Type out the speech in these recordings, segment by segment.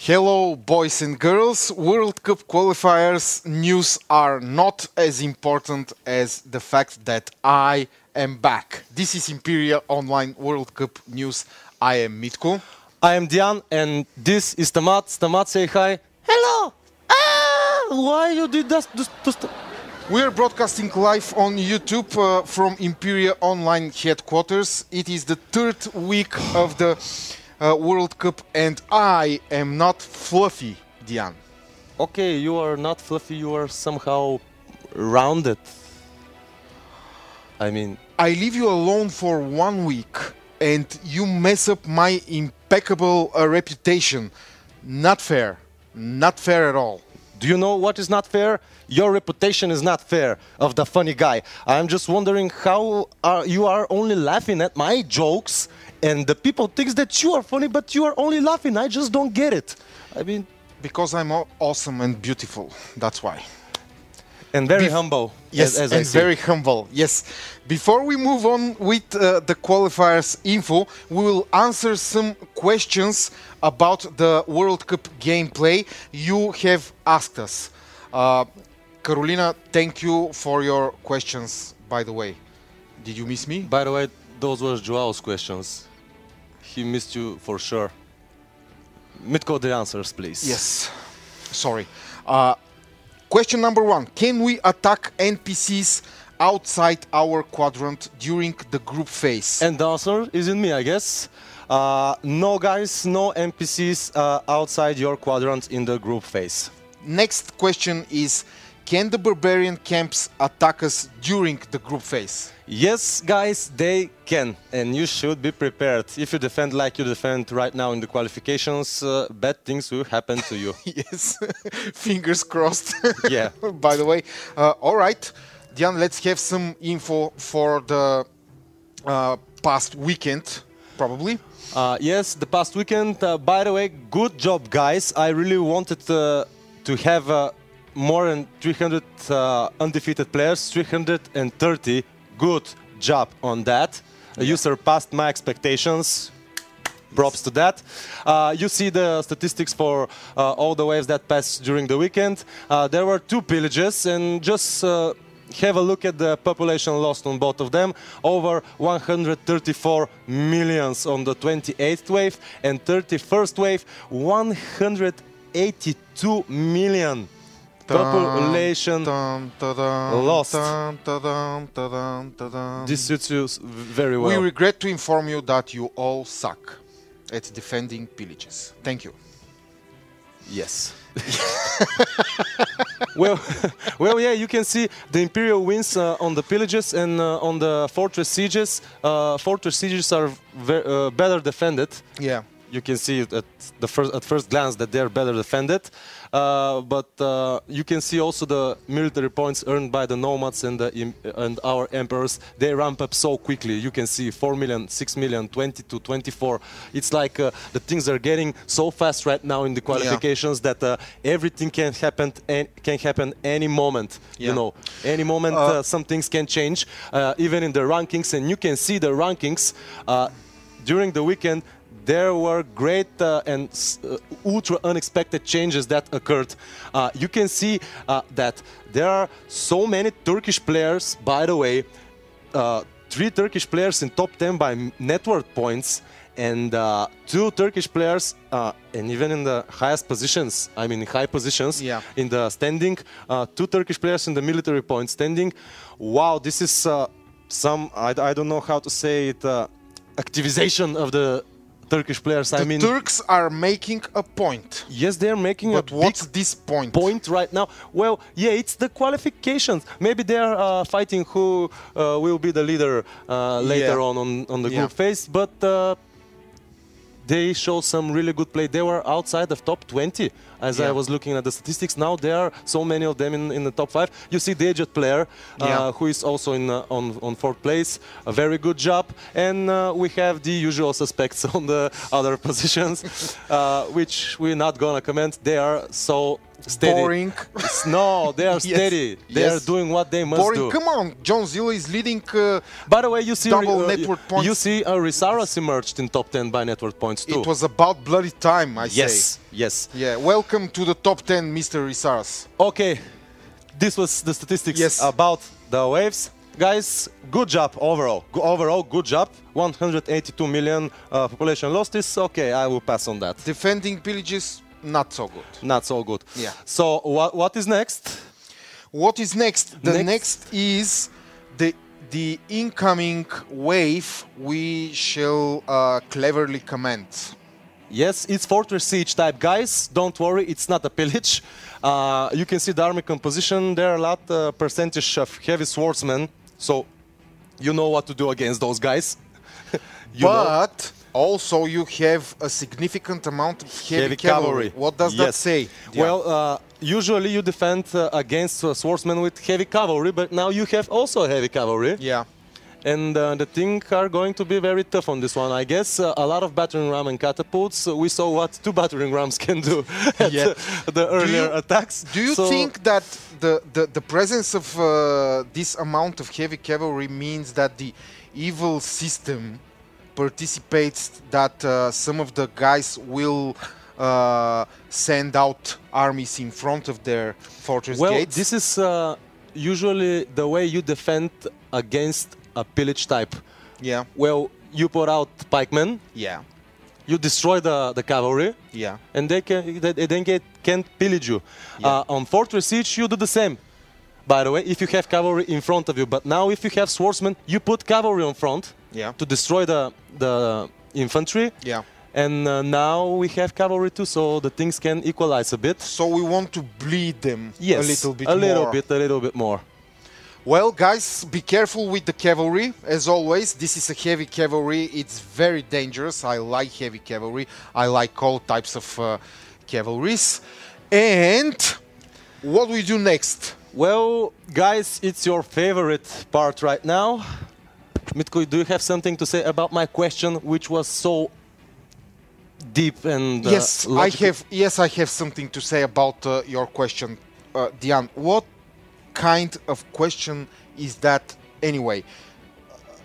Hello, boys and girls. World Cup qualifiers news are not as important as the fact that I am back. This is Imperial Online World Cup news. I am Mitko. I am Dian, and this is Tamat. Tamat, say hi. Hello. Why you did that? We are broadcasting live on YouTube from Imperial Online headquarters. It is the third week of the World Cup, and I am not fluffy, Dian. Okay, you are not fluffy, you are somehow rounded. I mean... I leave you alone for 1 week, and you mess up my impeccable reputation. Not fair. Not fair at all. Do you know what is not fair? Your reputation is not fair of the funny guy. I'm just wondering how you are only laughing at my jokes, and the people think that you are funny, but you are only laughing. I just don't get it. I mean... Because I'm awesome and beautiful. That's why. And very humble. Yes, as and I see. very humble. Yes. Before we move on with the qualifiers info, we will answer some questions about the World Cup gameplay you have asked us. Carolina, thank you for your questions, by the way. Did you miss me? By the way, those were Joao's questions. He missed you for sure. Mitko, the answers, please. Yes. Sorry. Question number 1. Can we attack NPCs outside our quadrant during the group phase? And the answer is in me, I guess. No, guys, no NPCs outside your quadrant in the group phase. Next question is, can the barbarian camps attack us during the group phase? Yes, guys, they can, and you should be prepared. If you defend like you defend right now in the qualifications, bad things will happen to you. Yes, fingers crossed. Yeah. By the way, all right, Dian, let's have some info for the past weekend, probably. Yes, the past weekend. By the way, good job, guys. I really wanted to have more than 300 undefeated players, 330. Good job on that. You surpassed my expectations. Props to that. You see the statistics for all the waves that passed during the weekend. There were 2 pillages, and just have a look at the population lost on both of them. Over 134 millions on the 28th wave, and 31st wave, 182 million. Population lost. This suits you very well. We regret to inform you that you all suck at defending pillages. Thank you. Yes. well, yeah, you can see the Imperial wins on the pillages and on the fortress sieges. Fortress sieges are better defended. Yeah. You can see it at first glance that they're better defended, but you can see also the military points earned by the nomads and our emperors. They ramp up so quickly. You can see 4 million, 6 million, 20 to 24. It's like the things are getting so fast right now in the qualifications that everything can happen any moment. Yeah. You know, any moment some things can change, even in the rankings, and you can see the rankings during the weekend. There were great and ultra unexpected changes that occurred. You can see that there are so many Turkish players, by the way, 3 Turkish players in top 10 by net worth points, and 2 Turkish players, and even in the highest positions, I mean high positions, in the standing, 2 Turkish players in the military point standing. Wow, this is some, I don't know how to say it, activization of the Turkish players. The Turks are making a point. Yes, they're making a big what's this point? Point right now? Well, yeah, it's the qualifications. Maybe they're fighting who will be the leader later on the group phase, but they show some really good play. They were outside of top 20 as I was looking at the statistics. Now there are so many of them in the top 5. You see the aged player who is also on 4th place. A very good job. And we have the usual suspects on the other positions, which we're not gonna comment. They are so steady. Boring. No, they are Yes, steady. They are yes. doing what they must Boring. do. Come on, John Zilla is leading. By the way, you see, double network points. you see, Risaras emerged in top 10 by network points too. It was about bloody time, I yes, say. yes. Yeah. Welcome to the top 10, Mr. Risaras. Okay, this was the statistics Yes. about the waves. Guys, good job overall. Overall, good job. 182 million population lost is okay. I will pass on that. Defending pillages, not so good. Not so good. Yeah. So what is next? What is next? The next is the incoming wave we shall cleverly comment. Yes, it's Fortress Siege type, guys. Don't worry, it's not a pillage. You can see the army composition. There are a lot percentage of heavy swordsmen, so you know what to do against those guys. But also you have a significant amount of heavy cavalry. What does that say? Yeah. Well, usually you defend against swordsmen with heavy cavalry, but now you have also heavy cavalry. Yeah. And the thing are going to be very tough on this one, I guess. A lot of battering ram and catapults. We saw what 2 battering rams can do at the earlier attacks. Do you think that the presence of this amount of heavy cavalry means that the evil system participates, that some of the guys will send out armies in front of their fortress gates? Well, this is usually the way you defend against a pillage type. Yeah. Well, you put out pikemen. Yeah. You destroy the cavalry. Yeah. And they can't pillage you. Yeah. On Fortress Siege, you do the same. By the way, if you have cavalry in front of you. But now, if you have swordsmen, you put cavalry on front to destroy the infantry. Yeah. And now we have cavalry too, so the things can equalize a bit. So we want to bleed them a little bit more. A little bit more. Well, guys, be careful with the cavalry. As always, this is a heavy cavalry. It's very dangerous. I like heavy cavalry. I like all types of cavalries. And what do we do next? Well, guys, it's your favorite part right now. Mitko, do you have something to say about my question, which was so deep and yes, logical? I have something to say about your question, Diane. What kind of question is that anyway?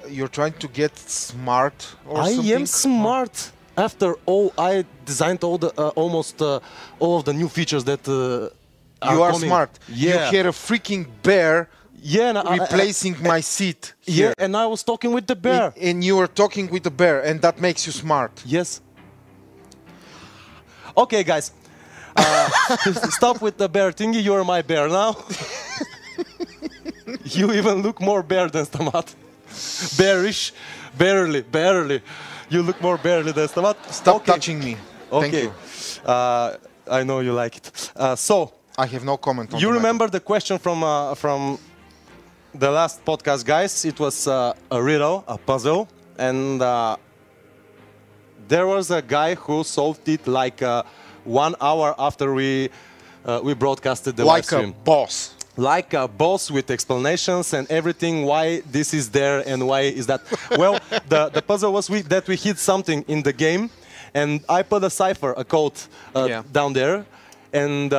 You're trying to get smart or something? I am smart. After all, I designed all the almost all of the new features that you are coming. Smart. Yeah. You had a freaking bear replacing my seat here. Yeah, and I was talking with the bear. And you were talking with the bear, and that makes you smart. Yes. Okay, guys. Stop with the bear thingy. You're my bear now. You even look more bear than Stamat. Bearish. Barely. You look more bearly than Stamat. Stop touching me. Okay. Thank you. I know you like it. So I have no comment on you remember the question from the last podcast, guys? It was a riddle, a puzzle, and there was a guy who solved it like 1 hour after we broadcasted the live stream. Like a boss. Like a boss with explanations and everything, why this is there and why is that. Well, the puzzle was that we hit something in the game, and I put a cipher, a code down there, and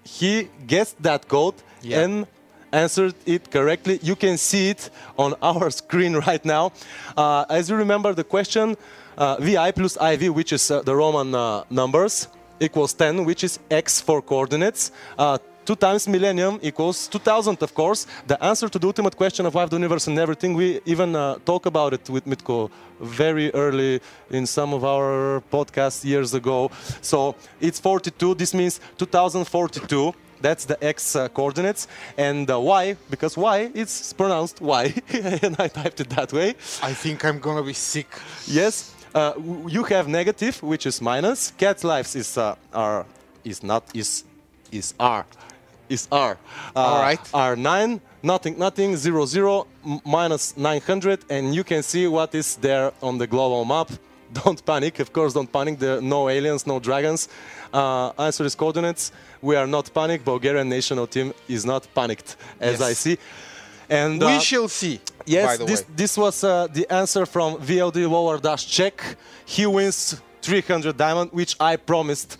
he guessed that code and answered it correctly. You can see it on our screen right now. As you remember the question, VI plus IV, which is the Roman numbers, equals 10, which is X for coordinates. 2 times millennium equals 2000, of course. The answer to the ultimate question of life, the universe, and everything. We even talk about it with Mitko very early in some of our podcasts years ago. So it's 42. This means 2042. That's the X coordinates. And Y, because Y, it's pronounced Y. And I typed it that way. I think I'm going to be sick. Yes. You have negative, which is minus. Cat's lives is R. Is R. All right. R9, nothing, 0, 0, minus 900, and you can see what is there on the global map. Don't panic, of course, don't panic. There are no aliens, no dragons. Answer is coordinates. We are not panicked. Bulgarian national team is not panicked, as I see. And we shall see. Yes, by the way. this was the answer from VLD lower dash check. He wins 300 diamond, which I promised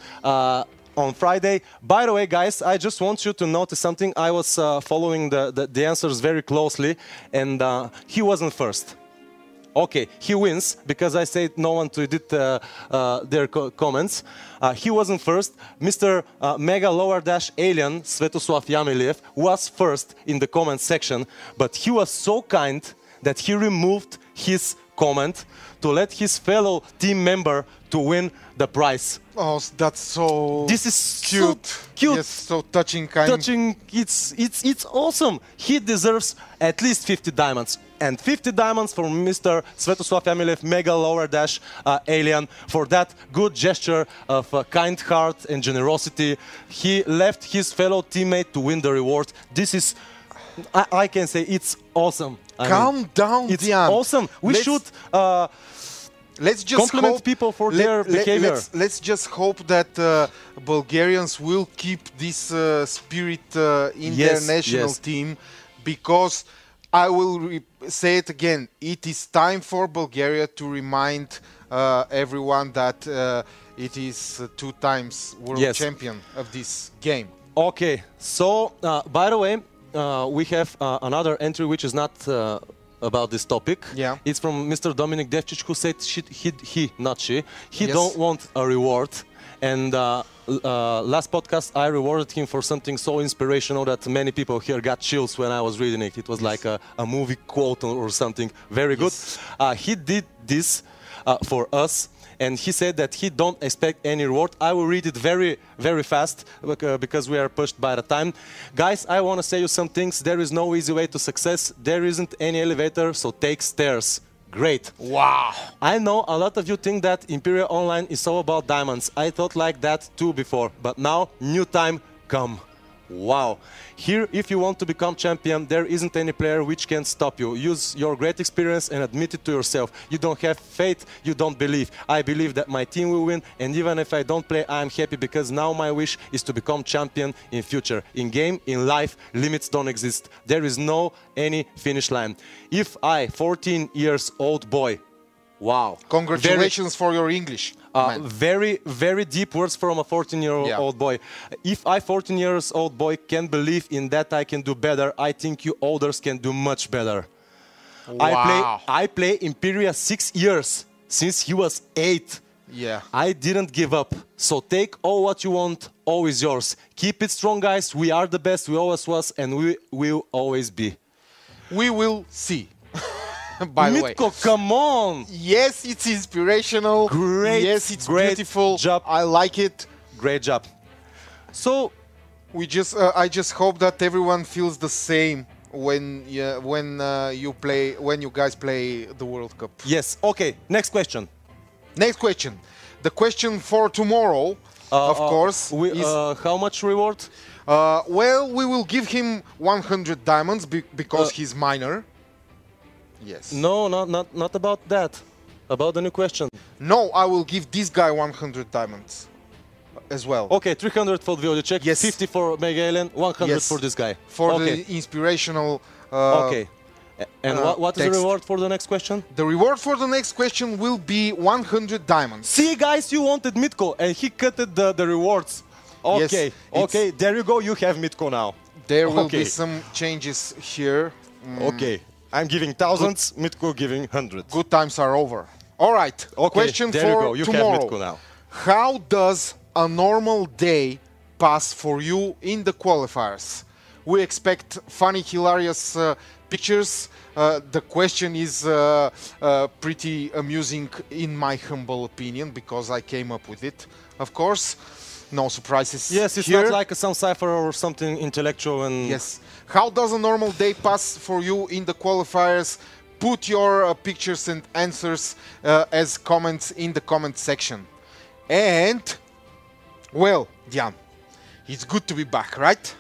on Friday. By the way, guys, I just want you to notice something. I was following the answers very closely, and he wasn't first. Okay, he wins because I said no one to edit their comments. He wasn't first. Mr. Mega Lower Dash Alien Svetoslav Yamiliev was first in the comment section, but he was so kind that he removed his comment to let his fellow team member to win the prize. Oh, that's so This is cute. so cute. Yes, so touching, kind. Touching, it's awesome. He deserves at least 50 diamonds. And 50 diamonds for Mr. Svetoslav Yamilev, Mega Lower Dash Alien, for that good gesture of kind heart and generosity. He left his fellow teammate to win the reward. This is, I can say, it's awesome. Calm down, it's Dian. awesome. We should let's just compliment hope, people for their behavior. Let's just hope that Bulgarians will keep this spirit in their national team, because I will say it again, it is time for Bulgaria to remind everyone that it is 2 times world champion of this game. Okay, so by the way, we have another entry which is not about this topic. Yeah. It's from Mr. Dominic Devčić, who said he don't want a reward. And last podcast I rewarded him for something so inspirational that many people here got chills when I was reading it. It was like a movie quote or something. Very good. He did this for us. And he said that he don't expect any reward. I will read it very, very fast because we are pushed by the time. Guys, I want to say you some things. There is no easy way to success. There isn't any elevator, so take stairs. Great. Wow. I know a lot of you think that Imperial Online is all about diamonds. I thought like that too before. But now, new time come. Wow. Here, if you want to become champion, there isn't any player which can stop you. Use your great experience and admit it to yourself. You don't have faith, you don't believe. I believe that my team will win, and even if I don't play, I'm happy because now my wish is to become champion in future. In game, in life, limits don't exist. There is no any finish line. If I, 14 years old boy, wow. Congratulations for your English. Very, very deep words from a 14-year-old boy. If I, 14-year-old boy, can believe in that I can do better, I think you others can do much better. Wow. I play Imperia 6 years, since he was 8. Yeah. I didn't give up. So take all what you want, all is yours. Keep it strong, guys. We are the best, we always was, and we will always be. We will see. By the way. Mitko, come on! Yes, it's inspirational. Great. Yes, it's great beautiful. Job. I like it. Great job. So we just, I just hope that everyone feels the same when you guys play the World Cup. Yes. Okay. Next question. Next question. The question for tomorrow, of course, is how much reward? well, we will give him 100 diamonds because he's minor. Yes. No, not about that. About the new question. No, I will give this guy 100 diamonds as well. Okay, 300 for the check. Yes. 50 for Mega Alien, 100 for this guy. For the inspirational. Okay. And what is the reward for the next question? The reward for the next question will be 100 diamonds. See, guys, you wanted Mitko, and he cut the rewards. Okay, yes, okay, there you go. You have Mitko now. There will be some changes here. Okay. I'm giving thousands, Mitko giving hundreds. Good times are over. All right. Okay, question there for you go. You tomorrow. have Mitko now. How does a normal day pass for you in the qualifiers? We expect funny, hilarious pictures. The question is pretty amusing in my humble opinion because I came up with it, of course. No surprises. Yes, it's here. not like some cipher or something intellectual. And yes. How does a normal day pass for you in the qualifiers? Put your pictures and answers as comments in the comment section. And, well, Dian, it's good to be back, right?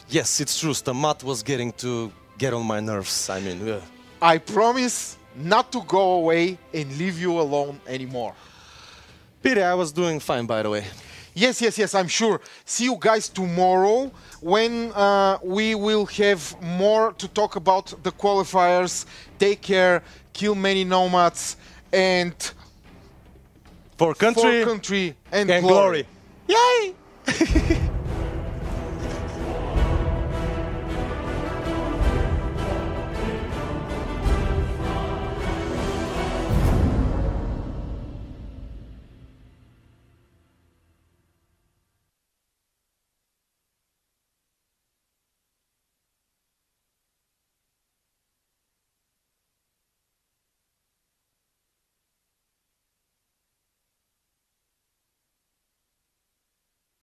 Yes, it's true. The math was getting to get on my nerves. I mean, I promise not to go away and leave you alone anymore. Piri, I was doing fine, by the way. Yes, yes, yes, I'm sure. See you guys tomorrow when we will have more to talk about the qualifiers. Take care, kill many nomads, and for country, and and glory. glory. Yay!